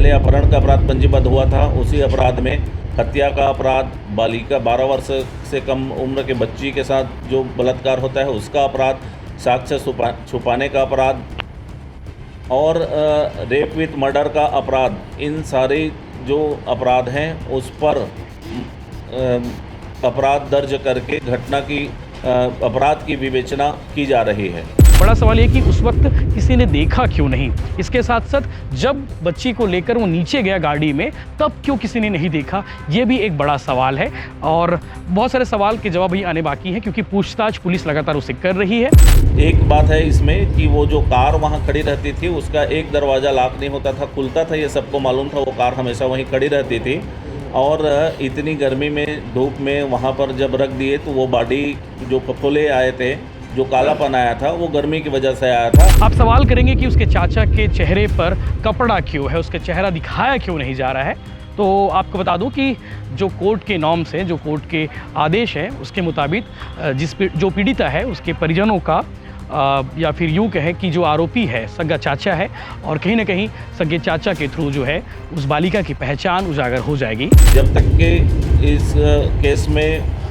पहले अपहरण का अपराध पंजीबद्ध हुआ था, उसी अपराध में हत्या का अपराध, बालिका 12 वर्ष से कम उम्र के बच्ची के साथ जो बलात्कार होता है उसका अपराध, साक्ष्य छुपाने का अपराध और रेप विथ मर्डर का अपराध, इन सारे जो अपराध हैं उस पर अपराध दर्ज करके घटना की अपराध की विवेचना की जा रही है। बड़ा सवाल ये कि उस वक्त किसी ने देखा क्यों नहीं। इसके साथ साथ जब बच्ची को लेकर वो नीचे गया गाड़ी में तब क्यों किसी ने नहीं देखा, ये भी एक बड़ा सवाल है। और बहुत सारे सवाल के जवाब भी आने बाकी हैं क्योंकि पूछताछ पुलिस लगातार उसे कर रही है। एक बात है इसमें कि वो जो कार वहाँ खड़ी रहती थी उसका एक दरवाज़ा लॉक नहीं होता था, खुलता था, ये सबको मालूम था। वो कार हमेशा वहीं खड़ी रहती थी और इतनी गर्मी में धूप में वहाँ पर जब रख दिए तो वो बॉडी जो फफोले आए थे, जो कालापन आया था, वो गर्मी की वजह से आया था। आप सवाल करेंगे कि उसके चाचा के चेहरे पर कपड़ा क्यों है, उसका चेहरा दिखाया क्यों नहीं जा रहा है। तो आपको बता दूं कि जो कोर्ट के नॉर्म्स हैं, जो कोर्ट के आदेश हैं, उसके मुताबिक जो पीड़िता है उसके परिजनों का या फिर यूँ कहें कि जो आरोपी है सगा चाचा है और कहीं ना कहीं सगे चाचा के थ्रू जो है उस बालिका की पहचान उजागर हो जाएगी। जब तक कि इस केस में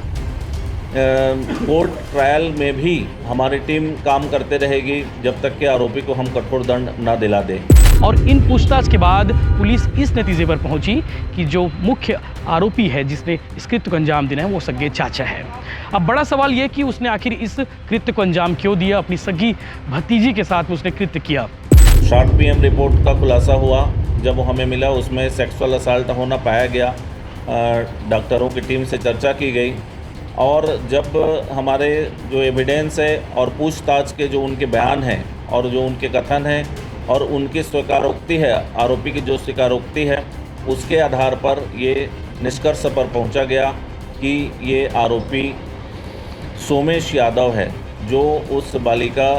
कोर्ट ट्रायल में भी हमारी टीम काम करते रहेगी जब तक कि आरोपी को हम कठोर दंड न दिला दें। और इन पूछताछ के बाद पुलिस इस नतीजे पर पहुंची कि जो मुख्य आरोपी है जिसने इस कृत्य को अंजाम देना है वो सगे चाचा है। अब बड़ा सवाल ये कि उसने आखिर इस कृत्य को अंजाम क्यों दिया, अपनी सगी भतीजी के साथ में उसने कृत्य किया। शॉर्ट पीएम रिपोर्ट का खुलासा हुआ, जब वो हमें मिला उसमें सेक्सुअल असल्ट होना पाया गया। डॉक्टरों की टीम से चर्चा की गई और जब हमारे जो एविडेंस है और पूछताछ के जो उनके बयान हैं और जो उनके कथन हैं और उनकी स्वीकारोक्ति है, आरोपी की जो स्वीकारोक्ति है, उसके आधार पर ये निष्कर्ष पर पहुंचा गया कि ये आरोपी सोमेश यादव है, जो उस बालिका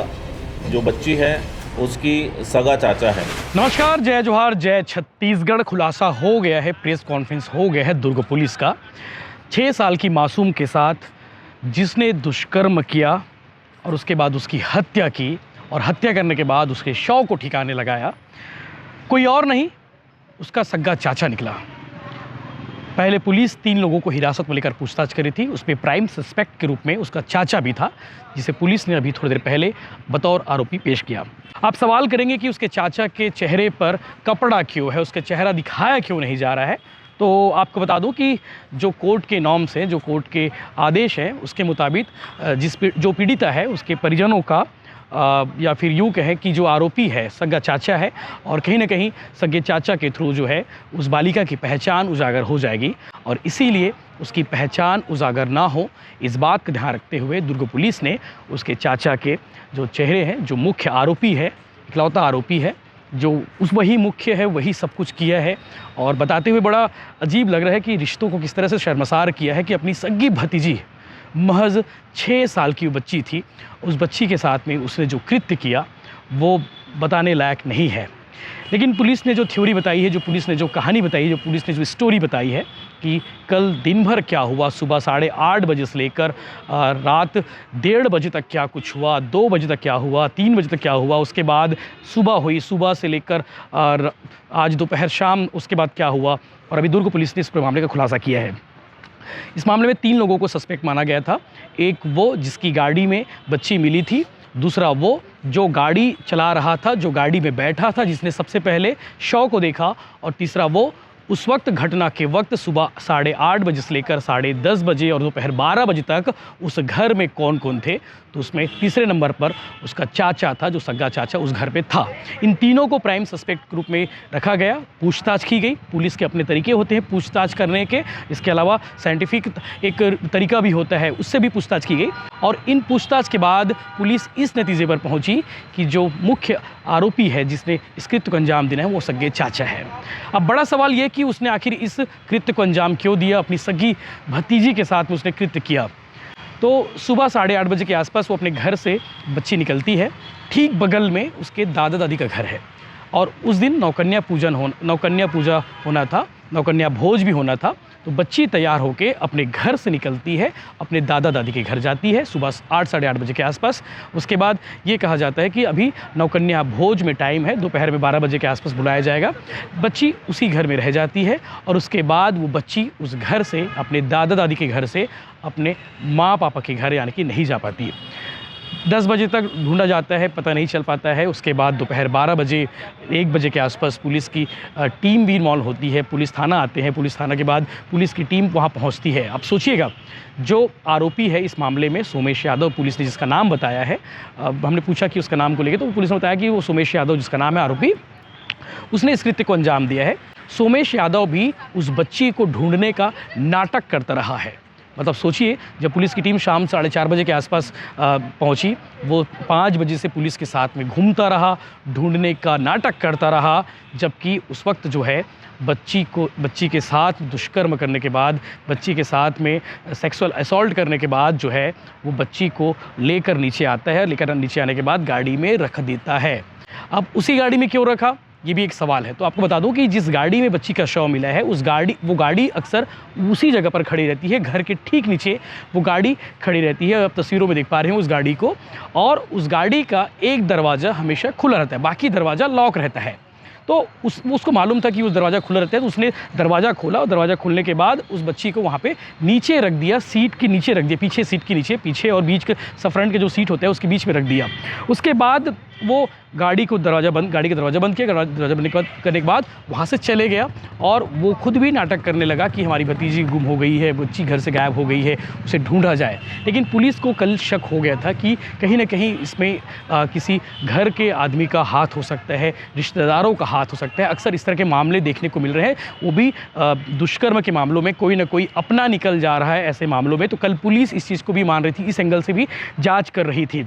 जो बच्ची है उसकी सगा चाचा है। नमस्कार, जय जोहार, जय छत्तीसगढ़। खुलासा हो गया है, प्रेस कॉन्फ्रेंस हो गया है दुर्ग पुलिस का। 6 साल की मासूम के साथ जिसने दुष्कर्म किया और उसके बाद उसकी हत्या की और हत्या करने के बाद उसके शव को ठिकाने लगाया, कोई और नहीं उसका सगा चाचा निकला। पहले पुलिस 3 लोगों को हिरासत में लेकर पूछताछ करी थी, उसमें प्राइम सस्पेक्ट के रूप में उसका चाचा भी था, जिसे पुलिस ने अभी थोड़ी देर पहले बतौर आरोपी पेश किया। आप सवाल करेंगे कि उसके चाचा के चेहरे पर कपड़ा क्यों है, उसका चेहरा दिखाया क्यों नहीं जा रहा है। तो आपको बता दूं कि जो कोर्ट के नॉर्म्स हैं, जो कोर्ट के आदेश हैं, उसके मुताबिक जो पीड़िता है उसके परिजनों का या फिर यूँ कहें कि जो आरोपी है सगा चाचा है और कहीं ना कहीं सगे चाचा के थ्रू जो है उस बालिका की पहचान उजागर हो जाएगी। और इसीलिए उसकी पहचान उजागर ना हो, इस बात का ध्यान रखते हुए दुर्ग पुलिस ने उसके चाचा के जो चेहरे हैं, जो मुख्य आरोपी है, इकलौता आरोपी है, जो वही मुख्य है, वही सब कुछ किया है। और बताते हुए बड़ा अजीब लग रहा है कि रिश्तों को किस तरह से शर्मसार किया है कि अपनी सगी भतीजी, महज 6 साल की बच्ची थी, उस बच्ची के साथ में उसने जो कृत्य किया वो बताने लायक नहीं है। लेकिन पुलिस ने जो थ्योरी बताई है, जो पुलिस ने जो कहानी बताई है, जो पुलिस ने जो स्टोरी बताई है कि कल दिन भर क्या हुआ, सुबह 8:30 बजे से लेकर रात 1:30 बजे तक क्या कुछ हुआ, 2 बजे तक क्या हुआ, 3 बजे तक क्या हुआ, उसके बाद सुबह हुई, सुबह से लेकर आज दोपहर शाम उसके बाद क्या हुआ। और अभी दुर्ग पुलिस ने इस पूरे मामले का खुलासा किया है। इस मामले में 3 लोगों को सस्पेक्ट माना गया था। एक वो जिसकी गाड़ी में बच्ची मिली थी, दूसरा वो जो गाड़ी चला रहा था, जो गाड़ी में बैठा था, जिसने सबसे पहले शव को देखा, और तीसरा वो उस वक्त घटना के वक्त सुबह 8:30 बजे से लेकर 10:30 बजे और दोपहर 12 बजे तक उस घर में कौन कौन थे। तो उसमें तीसरे नंबर पर उसका चाचा था, जो सगा चाचा उस घर पे था। इन तीनों को प्राइम सस्पेक्ट के रूप में रखा गया, पूछताछ की गई। पुलिस के अपने तरीके होते हैं पूछताछ करने के, इसके अलावा साइंटिफिक एक तरीका भी होता है, उससे भी पूछताछ की गई। और इन पूछताछ के बाद पुलिस इस नतीजे पर पहुंची कि जो मुख्य आरोपी है जिसने इस कृत्य को अंजाम देना है वो सगे चाचा है। अब बड़ा सवाल ये कि उसने आखिर इस कृत्य को अंजाम क्यों दिया, अपनी सगी भतीजी के साथ में उसने कृत्य किया। तो सुबह 8:30 बजे के आसपास वो अपने घर से बच्ची निकलती है, ठीक बगल में उसके दादा दादी का घर है। और उस दिन नौकन्या पूजा होना था, नौकन्या भोज भी होना था। तो बच्ची तैयार होके अपने घर से निकलती है, अपने दादा दादी के घर जाती है सुबह 8 साढ़े 8 बजे के आसपास। उसके बाद ये कहा जाता है कि अभी नौकन्या भोज में टाइम है, दोपहर में 12 बजे के आसपास बुलाया जाएगा। बच्ची उसी घर में रह जाती है और उसके बाद वो बच्ची उस घर से, अपने दादा दादी के घर से अपने माँ पापा के घर यानी कि नहीं जा पाती है। 10 बजे तक ढूंढा जाता है, पता नहीं चल पाता है। उसके बाद दोपहर 12 बजे 1 बजे के आसपास पुलिस की टीम भी इन्वॉल्व होती है, पुलिस थाना आते हैं, पुलिस थाना के बाद पुलिस की टीम वहाँ पहुँचती है। अब सोचिएगा, जो आरोपी है इस मामले में सोमेश यादव, पुलिस ने जिसका नाम बताया है, हमने पूछा कि उसका नाम को लेकर, तो पुलिस ने बताया कि वो सोमेश यादव जिसका नाम है आरोपी, उसने इस कृत्य को अंजाम दिया है। सोमेश यादव भी उस बच्ची को ढूंढने का नाटक करता रहा है। मतलब सोचिए, जब पुलिस की टीम शाम 4:30 बजे के आसपास पहुंची, वो 5 बजे से पुलिस के साथ में घूमता रहा, ढूंढने का नाटक करता रहा, जबकि उस वक्त जो है बच्ची के साथ दुष्कर्म करने के बाद, बच्ची के साथ में सेक्सुअल असॉल्ट करने के बाद जो है वो बच्ची को लेकर नीचे आता है। लेकर नीचे आने के बाद गाड़ी में रख देता है। अब उसी गाड़ी में क्यों रखा, ये भी एक सवाल है। तो आपको बता दूं कि जिस गाड़ी में बच्ची का शव मिला है वो गाड़ी अक्सर उसी जगह पर खड़ी रहती है, घर के ठीक नीचे वो गाड़ी खड़ी रहती है। आप तस्वीरों में देख पा रहे हैं उस गाड़ी को, और उस गाड़ी का एक दरवाज़ा हमेशा खुला रहता है, बाकी दरवाज़ा लॉक रहता है। तो उसको मालूम था कि उस दरवाज़ा खुला रहता है, तो उसने दरवाज़ा खोला, और दरवाज़ा खोलने के बाद उस बच्ची को वहाँ पे नीचे रख दिया, सीट के नीचे रख दिया, पीछे सीट के नीचे, पीछे और बीच के फ्रंट के जो सीट होता है उसके बीच में रख दिया। उसके बाद वो गाड़ी का दरवाज़ा बंद किया। दरवाज़ा बंद करने के बाद वहाँ से चले गया, और वो खुद भी नाटक करने लगा कि हमारी भतीजी गुम हो गई है, बच्ची घर से गायब हो गई है, उसे ढूंढा जाए। लेकिन पुलिस को कल शक हो गया था कि कहीं ना कहीं इसमें किसी घर के आदमी का हाथ हो सकता है, रिश्तेदारों का हाथ हो सकता है। अक्सर इस तरह के मामले देखने को मिल रहे हैं, वो भी दुष्कर्म के मामलों में कोई ना कोई अपना निकल जा रहा है ऐसे मामलों में। तो कल पुलिस इस चीज़ को भी मान रही थी, इस एंगल से भी जाँच कर रही थी।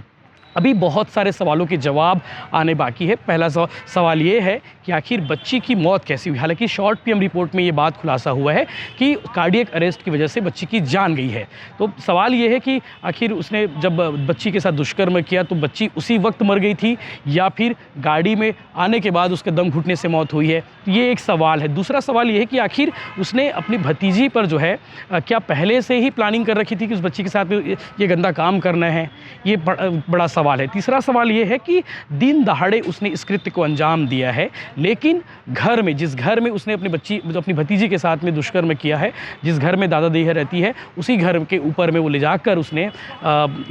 अभी बहुत सारे सवालों के जवाब आने बाकी है। पहला सवाल ये है कि आखिर बच्ची की मौत कैसी हुई। हालांकि शॉर्ट पीएम रिपोर्ट में ये बात खुलासा हुआ है कि कार्डियक अरेस्ट की वजह से बच्ची की जान गई है। तो सवाल ये है कि आखिर उसने जब बच्ची के साथ दुष्कर्म किया तो बच्ची उसी वक्त मर गई थी, या फिर गाड़ी में आने के बाद उसके दम घुटने से मौत हुई है। तो ये एक सवाल है। दूसरा सवाल ये है कि आखिर उसने अपनी भतीजी पर जो है क्या पहले से ही प्लानिंग कर रखी थी कि उस बच्ची के साथ ये गंदा काम करना है। ये बड़ा सवाल है। तीसरा सवाल ये है कि दिन दहाड़े उसने इस कृत्य को अंजाम दिया है, लेकिन घर में, जिस घर में उसने अपनी भतीजी के साथ में दुष्कर्म किया है, जिस घर में दादा दादी रहती है, उसी घर के ऊपर में वो ले जाकर उसने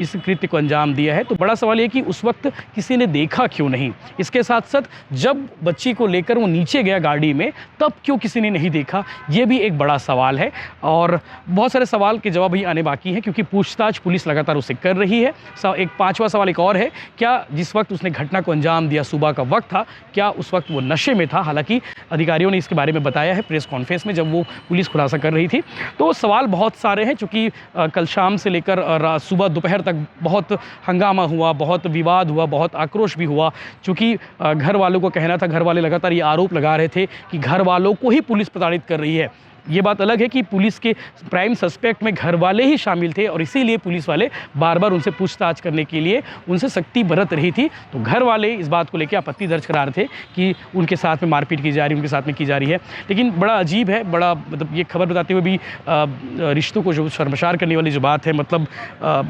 इस कृत्य को अंजाम दिया है। तो बड़ा सवाल ये कि उस वक्त किसी ने देखा क्यों नहीं। इसके साथ साथ जब बच्ची को लेकर वो नीचे गया गाड़ी में, तब क्यों किसी ने नहीं देखा, ये भी एक बड़ा सवाल है। और बहुत सारे सवाल के जवाब भी आने बाकी हैं, क्योंकि पूछताछ पुलिस लगातार उससे कर रही है। एक पांचवा सवाल एक और है, क्या जिस वक्त उसने घटना को अंजाम दिया, सुबह का वक्त था, क्या उस वक्त वो नशे में था। हालांकि अधिकारियों ने इसके बारे में बताया है प्रेस कॉन्फ्रेंस में, जब वो पुलिस खुलासा कर रही थी। तो सवाल बहुत सारे हैं, चूँकि कल शाम से लेकर सुबह दोपहर तक बहुत हंगामा हुआ, बहुत विवाद हुआ, बहुत आक्रोश भी हुआ। चूँकि घर वालों को कहना था, घर वाले लगातार ये आरोप लगा रहे थे कि घर वालों को ही पुलिस प्रताड़ित कर रही है। ये बात अलग है कि पुलिस के प्राइम सस्पेक्ट में घर वाले ही शामिल थे, और इसीलिए पुलिस वाले बार बार उनसे पूछताछ करने के लिए उनसे सख्ती बरत रही थी। तो घर वाले इस बात को लेकर आपत्ति दर्ज करा रहे थे कि उनके साथ में मारपीट की जा रही है, उनके साथ में की जा रही है। लेकिन बड़ा अजीब है, बड़ा मतलब ये खबर बताते हुए भी रिश्तों को जो शर्मसार करने वाली जो बात है, मतलब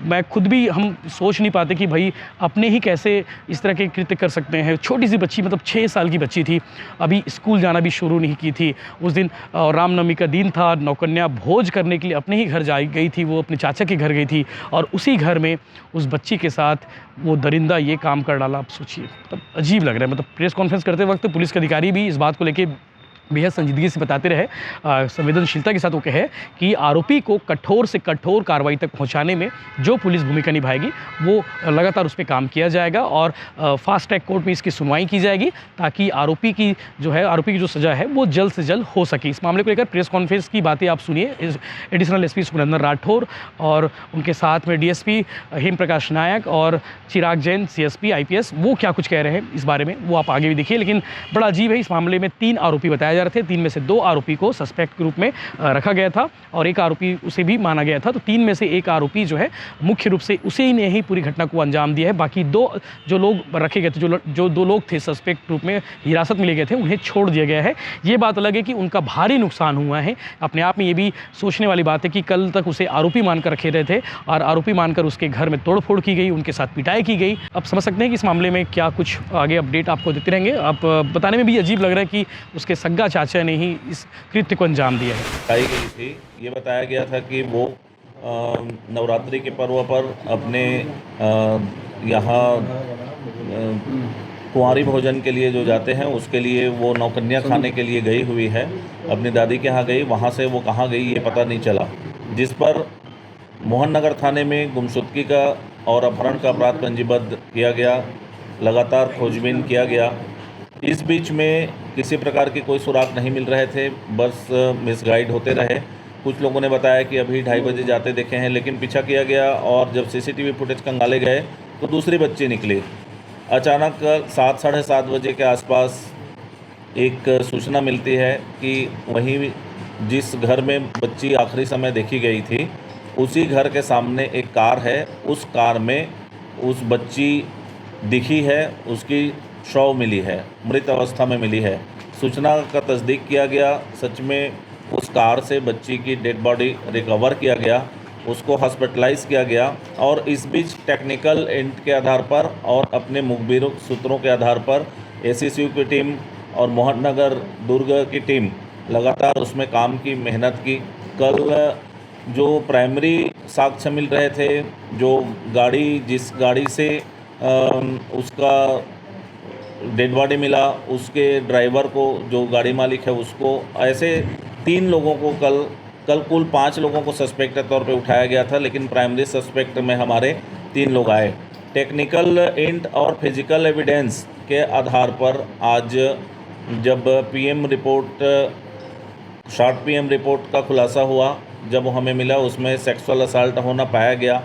मैं खुद भी, हम सोच नहीं पाते कि भाई अपने ही कैसे इस तरह के कृत्य कर सकते हैं। छोटी सी बच्ची, मतलब 6 साल की बच्ची थी, अभी स्कूल जाना भी शुरू नहीं की थी। उस दिन रामनवमी दिन था, नौकन्या भोज करने के लिए अपने ही घर गई थी, वो अपने चाचा के घर गई थी, और उसी घर में उस बच्ची के साथ वो दरिंदा ये काम कर डाला। आप सोचिए, मतलब अजीब लग रहा है। मतलब प्रेस कॉन्फ्रेंस करते वक्त पुलिस के अधिकारी भी इस बात को लेके बेहद संजीदगी से बताते रहे, संवेदनशीलता के साथ वो कहे कि आरोपी को कठोर से कठोर कार्रवाई तक पहुंचाने में जो पुलिस भूमिका निभाएगी वो लगातार उस पर काम किया जाएगा, और फास्ट ट्रैक कोर्ट में इसकी सुनवाई की जाएगी, ताकि आरोपी की जो सज़ा है वो जल्द से जल्द हो सके। इस मामले को लेकर प्रेस कॉन्फ्रेंस की बातें आप सुनिए। एडिशनल एसपी सुरेंद्र राठौर और उनके साथ में डीएसपी हेम प्रकाश नायक और चिराग जैन सीएसपी IPS, वो क्या कुछ कह रहे हैं इस बारे में वो आप आगे भी देखिए। लेकिन बड़ा अजीब है, इस मामले में 3 आरोपी बताया बताए जा रहे थे। 3 में से 2 आरोपी को सस्पेक्ट के रूप में रखा गया था और एक आरोपी उसे भी माना गया था। तो 3 में से 1 आरोपी जो है मुख्य रूप से उसे ही ने ही पूरी घटना को अंजाम दिया है। बाकी 2 जो लोग रखे गए थे, जो 2 लोग थे सस्पेक्ट रूप में हिरासत में लिए गए थे, उन्हें छोड़ दिया गया है। ये बात अलग है कि उनका भारी नुकसान हुआ है। अपने आप में ये भी सोचने वाली बात है कि कल तक उसे आरोपी मानकर रखे रहे थे और आरोपी मानकर उसके घर में तोड़फोड़ की गई, उनके साथ पिटाई की गई। अब समझ सकते हैं कि इस मामले में क्या कुछ आगे अपडेट आपको देते रहेंगे। आप बताने में भी अजीब लग रहा है कि उसके सग्गा चाचा ने ही इस कृत्य को अंजाम दिया है। बताई गई थी, ये बताया गया था कि वो नवरात्रि के पर्व पर अपने यहाँ कुंवारी भोजन के लिए जो जाते हैं उसके लिए वो नौकन्या खाने के लिए गई हुई है। अपनी दादी के यहाँ गई, वहाँ से वो कहाँ गई ये पता नहीं चला, जिस पर मोहन नगर थाने में गुमशुदगी का और अपहरण का अपराध पंजीबद्ध किया गया। लगातार खोजबीन किया गया। इस बीच में किसी प्रकार की कोई सुराग नहीं मिल रहे थे, बस मिसगाइड होते रहे। कुछ लोगों ने बताया कि अभी 2:30 बजे जाते देखे हैं, लेकिन पीछा किया गया और जब सीसीटीवी फुटेज खंगाले गए तो दूसरी बच्ची निकली। अचानक 7 साढ़े 7 बजे के आसपास एक सूचना मिलती है कि वहीं जिस घर में बच्ची आखिरी समय देखी गई थी उसी घर के सामने एक कार है, उस कार में उस बच्ची दिखी है, उसकी शव मिली है, मृत अवस्था में मिली है। सूचना का तस्दीक किया गया, सच में उस कार से बच्ची की डेड बॉडी रिकवर किया गया, उसको हॉस्पिटलाइज किया गया। और इस बीच टेक्निकल एंड के आधार पर और अपने मुखबिर सूत्रों के आधार पर एसीसीयू की टीम और मोहन नगर दुर्ग की टीम लगातार उसमें काम की, मेहनत की। कल जो प्राइमरी साक्ष्य मिल रहे थे, जो गाड़ी जिस गाड़ी से उसका डेड बॉडी मिला, उसके ड्राइवर को, जो गाड़ी मालिक है उसको, ऐसे 3 लोगों को कल कुल 5 लोगों को सस्पेक्ट के तौर पे उठाया गया था, लेकिन प्राइमरी सस्पेक्ट में हमारे 3 लोग आए। टेक्निकल एंड और फिजिकल एविडेंस के आधार पर आज जब शॉर्ट पीएम रिपोर्ट का खुलासा हुआ, जब हमें मिला उसमें सेक्सुअल असाल्ट होना पाया गया,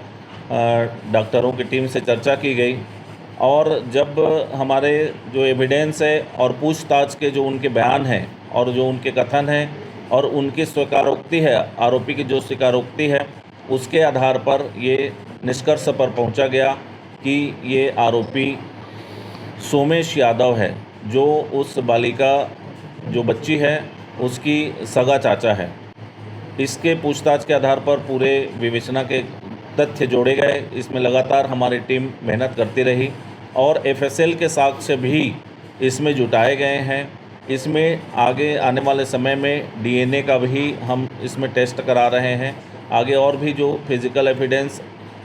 डॉक्टरों की टीम से चर्चा की गई और जब हमारे जो एविडेंस है और पूछताछ के जो उनके बयान हैं और जो उनके कथन हैं और उनकी स्वीकारोक्ति है, आरोपी की जो स्वीकारोक्ति है, उसके आधार पर ये निष्कर्ष पर पहुंचा गया कि ये आरोपी सोमेश यादव है, जो उस बालिका जो बच्ची है उसकी सगा चाचा है। इसके पूछताछ के आधार पर पूरे विवेचना के तथ्य जोड़े गए। इसमें लगातार हमारी टीम मेहनत करती रही और एफएसएल के साक्ष्य भी इसमें जुटाए गए हैं। इसमें आगे आने वाले समय में डीएनए का भी हम इसमें टेस्ट करा रहे हैं। आगे और भी जो फिजिकल एविडेंस,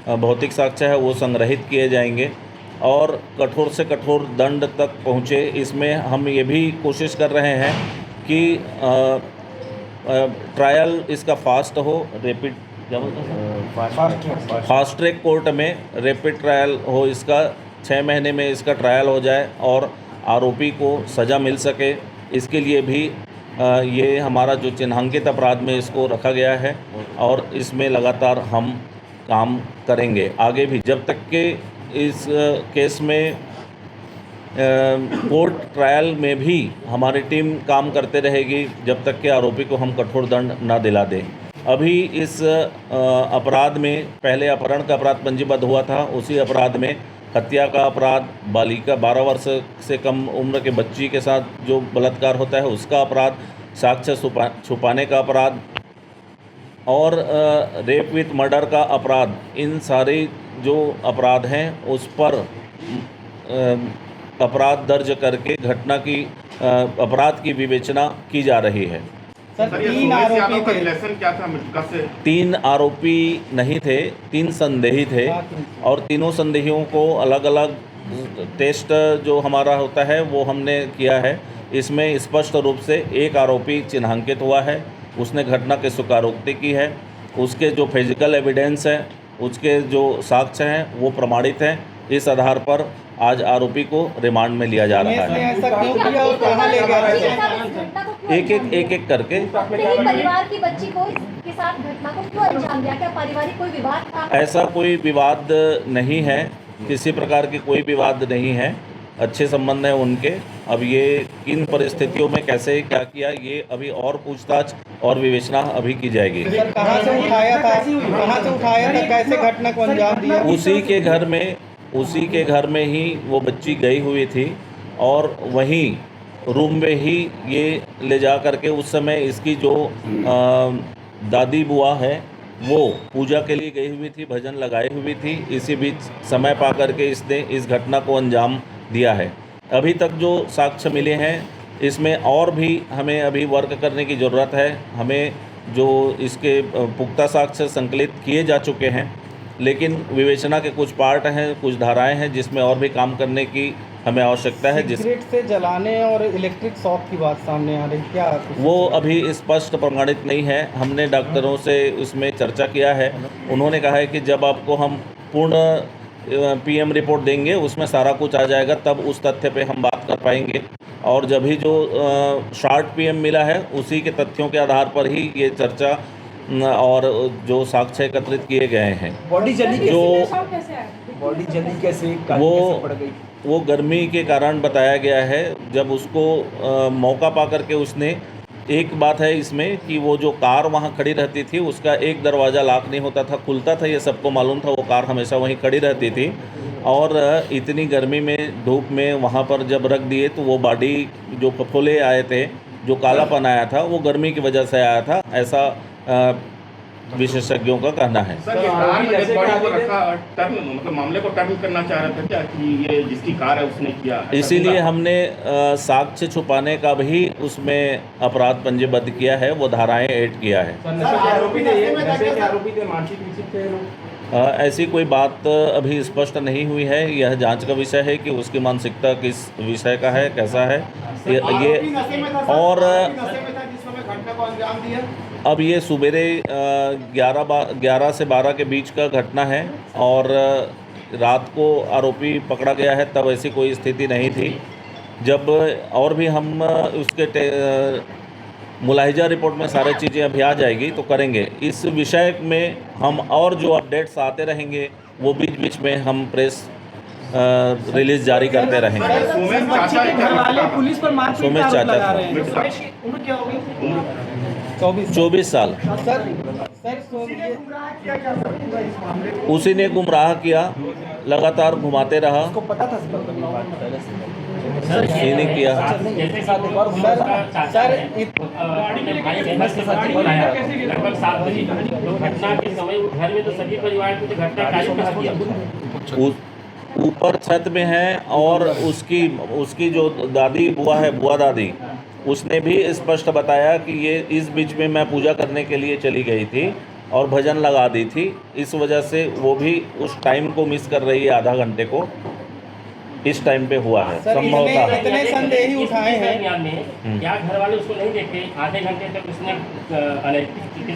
भौतिक साक्ष्य है, वो संग्रहित किए जाएंगे और कठोर से कठोर दंड तक पहुँचे। इसमें हम ये भी कोशिश कर रहे हैं कि ट्रायल इसका फास्ट हो, रेपिड क्या बोलते हैं, फास्ट ट्रैक कोर्ट में रेपिड ट्रायल हो, इसका 6 महीने में इसका ट्रायल हो जाए और आरोपी को सज़ा मिल सके। इसके लिए भी ये हमारा जो चिन्हांकित अपराध में इसको रखा गया है और इसमें लगातार हम काम करेंगे आगे भी, जब तक कि इस केस में कोर्ट ट्रायल में भी हमारी टीम काम करते रहेगी, जब तक कि आरोपी को हम कठोर दंड ना दिला दें। अभी इस अपराध में पहले अपहरण का अपराध पंजीबद्ध हुआ था, उसी अपराध में हत्या का अपराध, बालिका 12 वर्ष से कम उम्र के बच्ची के साथ जो बलात्कार होता है उसका अपराध, साक्ष्य छुपाने का अपराध और रेप विथ मर्डर का अपराध, इन सारे जो अपराध हैं उस पर अपराध दर्ज करके घटना की अपराध की विवेचना की जा रही है। सर, 3 आरोपी का रिलेशन क्या था मृतका से? 3 आरोपी नहीं थे, 3 संदेही थे और तीनों संदेहियों को अलग अलग टेस्ट जो हमारा होता है वो हमने किया है। इसमें स्पष्ट रूप से एक आरोपी चिन्हांकित हुआ है, उसने घटना की स्वीकारोक्ति की है, उसके जो फिजिकल एविडेंस है, उसके जो साक्ष्य हैं वो प्रमाणित हैं। इस आधार पर आज आरोपी को रिमांड में लिया जा रहा है। ऐसा क्यों किया और कहां ले गया? एक करके परिवार की बच्ची को इसके साथ घटना को क्यों अंजाम दिया? क्या पारिवारिक कोई विवाद था? ऐसा कोई विवाद नहीं है, किसी प्रकार की कोई विवाद नहीं है। अच्छे संबंध हैं उनके। अब ये किन परिस्थितियों में कैसे क्या किया, ये अभी और पूछताछ और विवेचना अभी की जाएगी। सर कहाँ से उठाया था, कैसे घटना को अंजाम दिया? उसी के घर में ही वो बच्ची गई हुई थी और वहीं रूम में ही ये ले जा करके उस समय इसकी जो दादी बुआ है वो पूजा के लिए गई हुई थी, भजन लगाई हुई थी। इसी बीच समय पा करके इसने इस घटना को अंजाम दिया है। अभी तक जो साक्ष्य मिले हैं इसमें और भी हमें अभी वर्क करने की ज़रूरत है। हमें जो इसके पुख्ता साक्ष्य संकलित किए जा चुके हैं, लेकिन विवेचना के कुछ पार्ट हैं, कुछ धाराएं हैं जिसमें और भी काम करने की हमें आवश्यकता है। सिगरेट से जलाने और इलेक्ट्रिक शॉक की बात सामने आ रही, क्या वो अभी स्पष्ट प्रमाणित नहीं है। हमने डॉक्टरों से उसमें चर्चा किया है। उन्होंने कहा है कि जब आपको हम पूर्ण पीएम रिपोर्ट देंगे उसमें सारा कुछ आ जाएगा, तब उस तथ्य पे हम बात कर पाएंगे। और जब ही जो शॉर्ट पीएम मिला है उसी के तथ्यों के आधार पर ही ये चर्चा और जो साक्ष्य एकत्रित किए गए हैं। बॉडी जली कैसे वो गर्मी के कारण बताया गया है। जब उसको मौका पा करके उसने, एक बात है इसमें कि वो जो कार वहाँ खड़ी रहती थी उसका एक दरवाज़ा लॉक नहीं होता था, खुलता था, ये सबको मालूम था। वो कार हमेशा वहीं खड़ी रहती थी और इतनी गर्मी में धूप में वहाँ पर जब रख दिए तो वो बॉडी जो फफोले आए थे, जो कालापन आया था, वो गर्मी की वजह से आया था, ऐसा विशेषज्ञों का कहना है। सर ये कार में डेड बॉडी को रखा टर्न, मतलब मामले को टर्न करना चाह रहा था क्या कि ये जिसकी कार है उसने किया? इसीलिए हमने साक्ष्य छुपाने का भी उसमें अपराध पंजीबद्ध किया है, वो धाराएं ऐड किया है। ऐसी कोई बात अभी स्पष्ट नहीं हुई है। यह जांच का विषय है कि उसकी मानसिकता किस विषय का है, कैसा है ये और अब ये सुबेरे 11 से 12 के बीच का घटना है और रात को आरोपी पकड़ा गया है, तब ऐसी कोई स्थिति नहीं थी। जब और भी हम उसके मुलाहिजा रिपोर्ट में सारी चीज़ें अभी आ जाएगी तो करेंगे। इस विषय में हम और जो अपडेट्स आते रहेंगे वो बीच बीच में हम प्रेस रिलीज जारी करते रहेंगे। पुलिस पर सोमेश चाचा 24 साल उसी ने गुमराह किया, लगातार घुमाते रहा, नहीं किया। लगभग 7 बजे घटना के समय घर में तो सभी परिवार की घटना का ऊपर छत में है और उसकी जो दादी बुआ है, बुआ दादी, उसने भी स्पष्ट बताया कि ये इस बीच में मैं पूजा करने के लिए चली गई थी और भजन लगा दी थी, इस वजह से वो भी उस टाइम को मिस कर रही है, आधा घंटे को इस टाइम पे हुआ है। संभवतः इतने संदेही उठाए हैं, क्या घर वाले उसको नहीं देखे, आधे घंटे तक उसने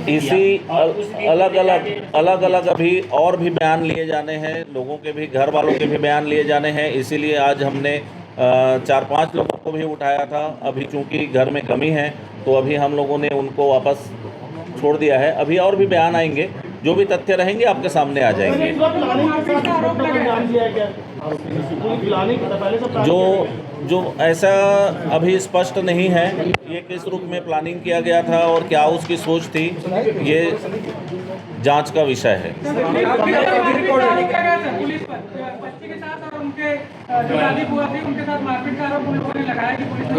इसी अलग अलग अभी और भी बयान लिए जाने हैं, लोगों के भी, घर वालों के भी बयान लिए जाने हैं। इसीलिए आज हमने 4-5 लोगों को भी उठाया था। अभी चूंकि घर में कमी है तो अभी हम लोगों ने उनको वापस छोड़ दिया है। अभी और भी बयान आएंगे, जो भी तथ्य रहेंगे आपके सामने आ जाएंगे। जो ऐसा अभी स्पष्ट नहीं है, ये किस रूप में प्लानिंग किया गया था और क्या उसकी सोच थी, ये जांच का विषय है।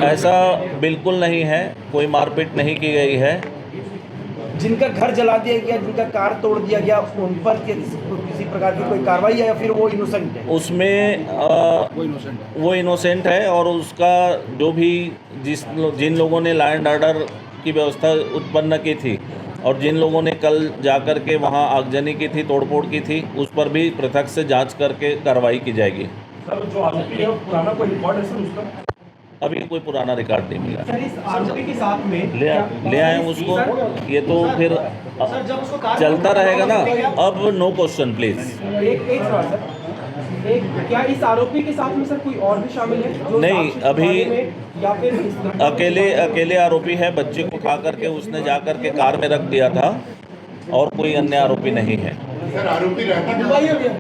ऐसा बिल्कुल नहीं है, कोई मारपीट नहीं की गई है। जिनका घर जला दिया गया, जिनका कार तोड़ दिया गया, उन पर किसी प्रकार की कोई कार्रवाई है या फिर वो इनोसेंट है? उसमें वो इनोसेंट है और उसका जो भी जिन लोगों ने लॉ एंड ऑर्डर की व्यवस्था उत्पन्न की थी और जिन लोगों ने कल जाकर के वहाँ आगजनी की थी, तोड़फोड़ की थी, उस पर भी पृथक से जांच करके कार्रवाई की जाएगी। सर जो आरोपी है पुराना कोई रिकॉर्ड है सर उसका? अभी कोई पुराना रिकॉर्ड नहीं मिला। सर इस आरोपी के साथ में ले आए उसको, ये तो फिर चलता रहेगा ना। अब नो क्वेश्चन प्लीज। एक सवाल सर, क्या इस आरोपी के साथ में सर कोई और भी शामिल है जो नहीं, अभी या फिर अकेले आरोपी है। बच्चे को उठा करके उसने जा करके कार में रख दिया था और कोई अन्य आरोपी नहीं है। सर आरोपी रहता